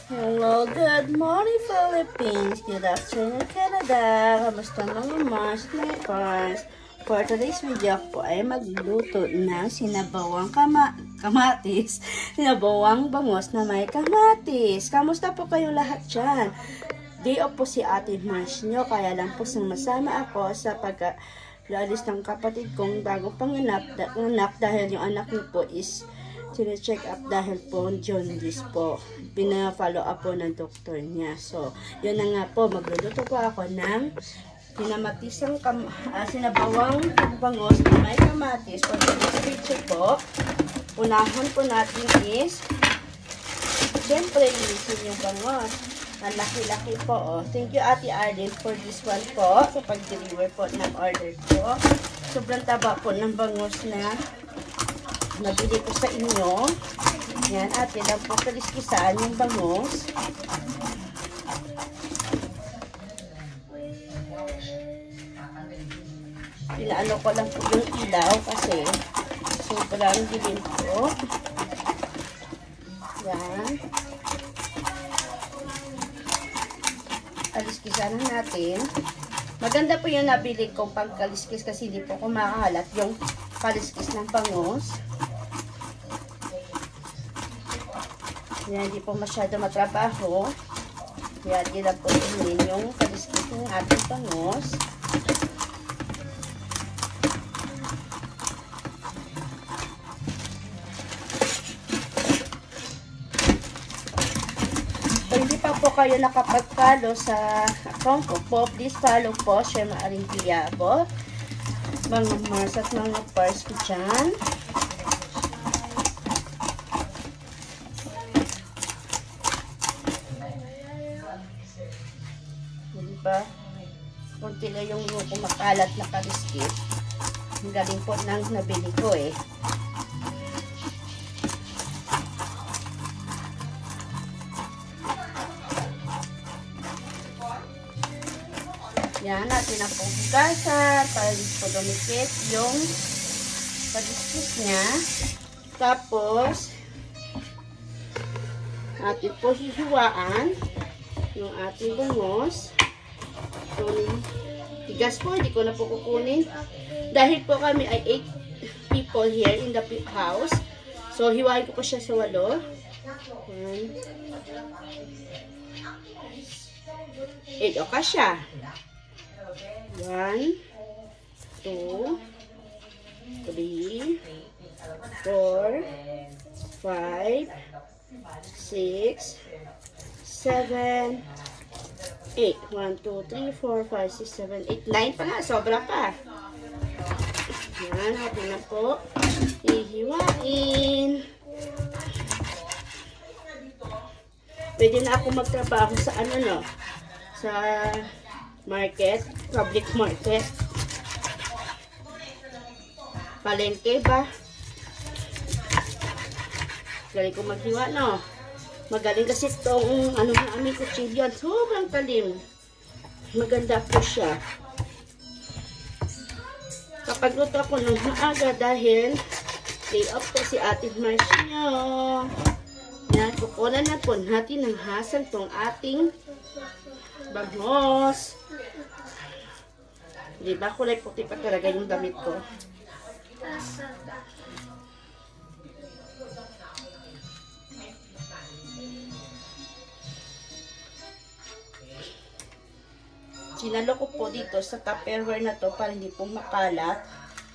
Hello, good morning Philippines, good afternoon Canada, kamusta mga Mars at mga Pars? For today's video po ay magluto ng sinabawang kamatis, sinabawang bangos na may kamatis. Kamusta po kayo lahat dyan? Day off po si Ate Mars nyo, kaya lang po sumasama ako sa pag-alis ng kapatid kong bago panganak dahil yung anak niyo po is check up dahil po jaundice po. Pina-follow up po ng doktor niya. So, yun na nga po. Magluluto po ako ng pinamatisang sinabawang bangos na may kamatis. For this video po, unahan po natin is siyempre, ilisin yung bangos. Ang laki-laki po. Oh. Thank you Ate Arden for this one po. Sa pag-deliver po ng order ko. Sobrang taba po ng bangos na nabili ko sa inyo. Yan, ate lang po kaliskisan yung bangos. Pinaano ko lang po yung ilaw kasi sobrang dilim po. Yan. Kaliskisan natin. Maganda po yung nabili kong pagkaliskis kasi hindi po kumakalat yung kaliskis ng bangos. Yan, hindi po masyado matrabaho. Yan, hindi lang po tingin yung kaliskis ng ating bangos. Kung hindi pa po kayo nakapag-follow sa account ko po, please follow po, Shema Arintiabo. Mga Mars at mga Pars ko dyan. Diba? Kunti lang yung kumakalat na kaliskis. Ang galing po nang nabili ko eh. Yan, natin ang pagkasan para po dumikit yung kaliskis niya. Tapos, atin po hihiwaan yung ating bangos. So, tigas po, hindi ko na po kukunin. Dahil po kami ay 8 people here in the house. So, hiwain ko po siya sa 8. Yan. 8 o kasya. 1, 2, 3, 4, 5, 6, 7, 8. 1, 2, 3, 4, 5, 6, 7, 8, 9 pa nga. Sobra pa. Yan. Natin na po. Ihiwain. Pwede na ako magtrabaho sa ano no? Sa market. Public market. Palengke ba? Galing ko maghiwa no? Magaling kasi itong ano na aming kutsilyo. Sobrang talim. Maganda po siya. Kapag luto ako ng maaga dahil day off po si Ate Mars nyo. Yan, kukunan na po natin ng hasan tong ating bangos. Diba? Kulay puti pa talaga yung damit ko. Sinalo ko po dito sa Tupperware na to para hindi po makalat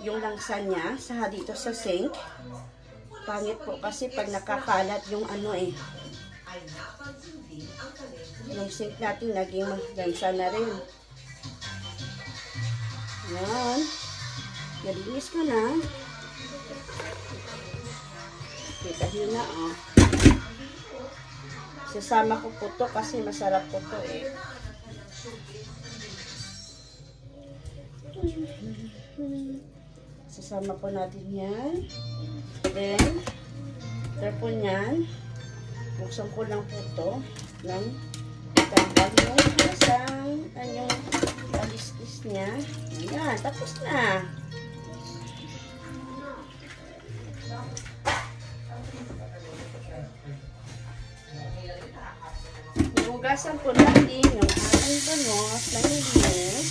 yung langsa niya sa dito sa sink. Pangit po kasi pag nakakalat yung ano eh. Yung sink natin naging langsa na rin. Yan. Nalinis ko na. Kita nyo na oh. Sasama ko po to kasi masarap po to eh. Sasama po natin yan. Then, after po nyan, buksan ko lang po ito ng tambal yung isang yung kaliskis niya. Ayan, tapos na. Hugasan po natin yung ating bangos na nilinis.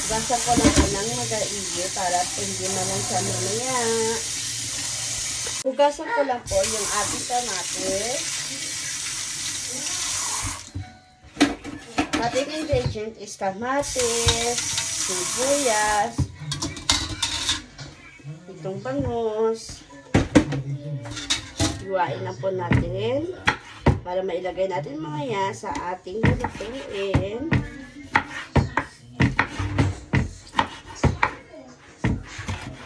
Hugasan ko lang po ng magaigi para hindi naman siya mamaya. Hugasan ko lang po yung ating kamatis. Ating ingredient is kamatis, sibuyas, itong bangus. Iwain na po natin para mailagay natin mga yan sa ating lulutuin.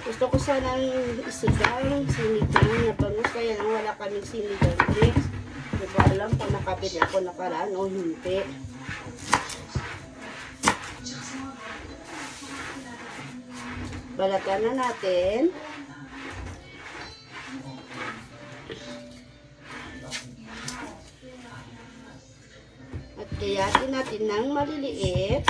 Gusto ko sanang isigang sinigang na bangus, kaya lang wala kaming sinigang mix. Hindi ko alam kung nakabili ako nakaraan o hindi. Balatan na natin. At kayatin natin ng maliliit.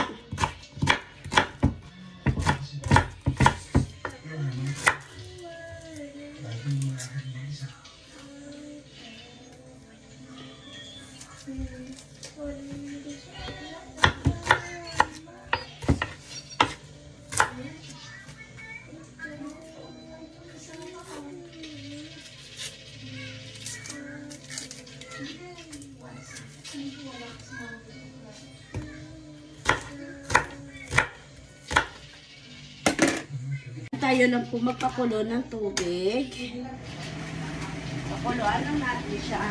Tayo lang po magpakulo ng tubig. Pakuluan lang natin siya.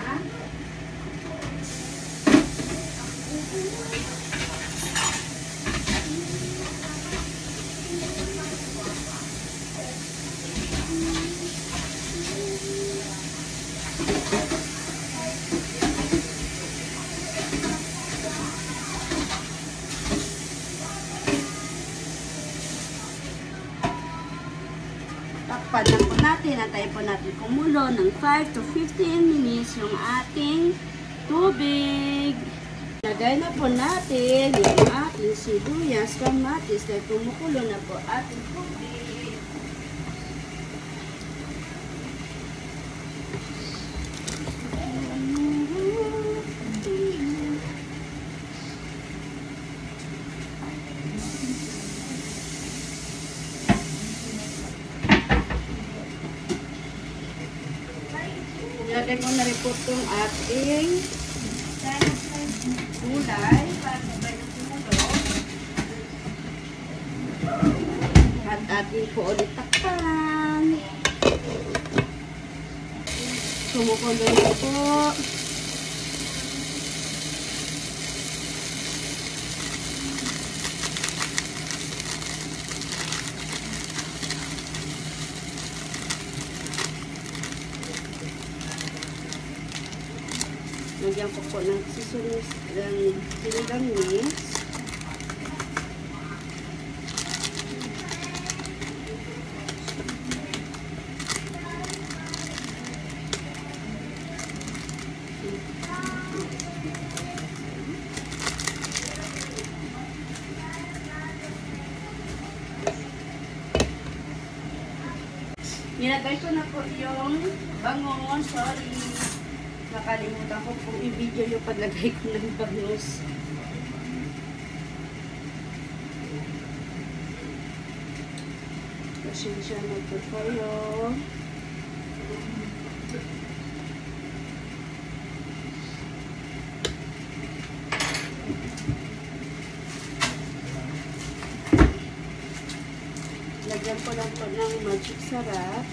Takpan lang po natin. Antayin po natin kumulo ng 5 to 15 minutes yung ating tubig. Lagay na po natin yung ating sibuyas, kamatis dahil kumukulo na po ating tubig. Ilagay ko na rin po itong ating gulay para sabay na kumulo. At ating po ulit takpan. Kumukulo na po. Lagyan ko po ng sinigang mix. Nilagay ko na po yung bangus. Sorry. Nakalimutan ko kung i-video yung paglagay ko ng bangus. Pasensya na po kayo. Lagyan ko lang po ng magic sarap.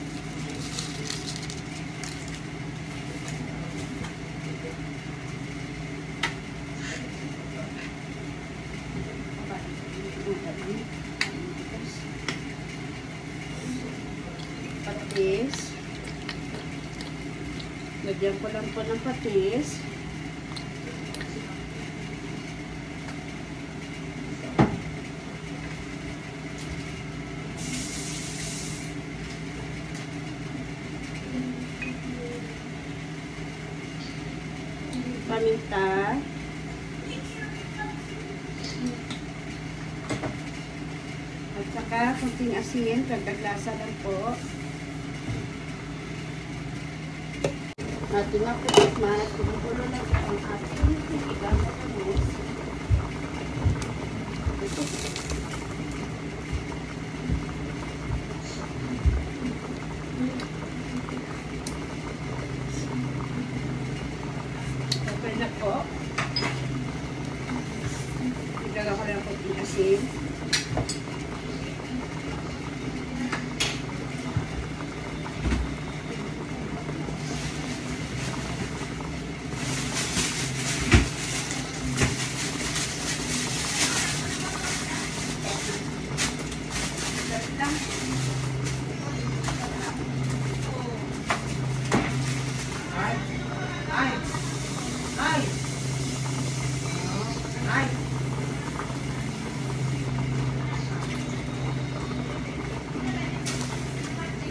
Patis. Lagyan ko lang po ng patis. paminta. At saka kunting asin, pagkaglasa lang po. Ating ako at kumukulo na po ang ating sinigang na bangus. Okay na po. Igagawa ko lang po yung asin.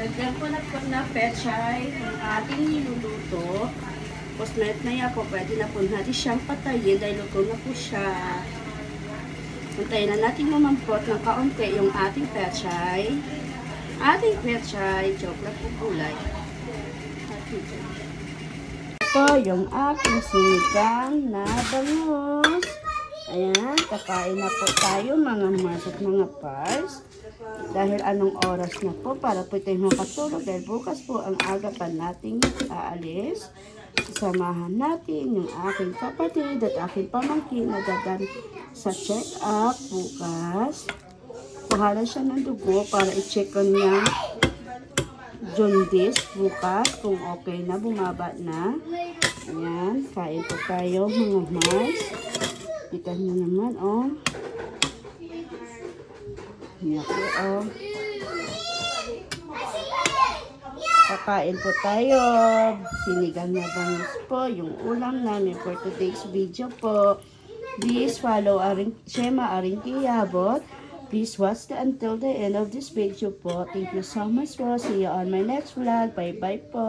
Lagyan ko na po na pechay ang ating niluluto. Tapos na po, pwede na po natin siyang patayin dahil luto na po siya. Antayin na natin lumampot ng kaunti yung ating pechay. Ating pechay, joke lang po gulay. Ito yung aking sinigang na bangus. Ayan, kakain na po tayo mga mars at mga pars. Dahil anong oras na po para po tayo makatulog. Dahil bukas po ang aga pa nating aalis. Sasamahan natin yung aking kapatid at aking pamangkin na dadan sa check-up bukas. Kuhala siya ng dugo para i-check on niya jaundice bukas kung okay na, bumaba na. Ayan, kain po tayo mga mars. Kita nyo naman, oh. Yaki, oh. Kakain po tayo. Sinigang na bangus po. Yung ulam namin for today's video po. Please follow Shema Aringkiyabot. Please watch until the end of this video po. Thank you so much po. See you on my next vlog. Bye-bye po.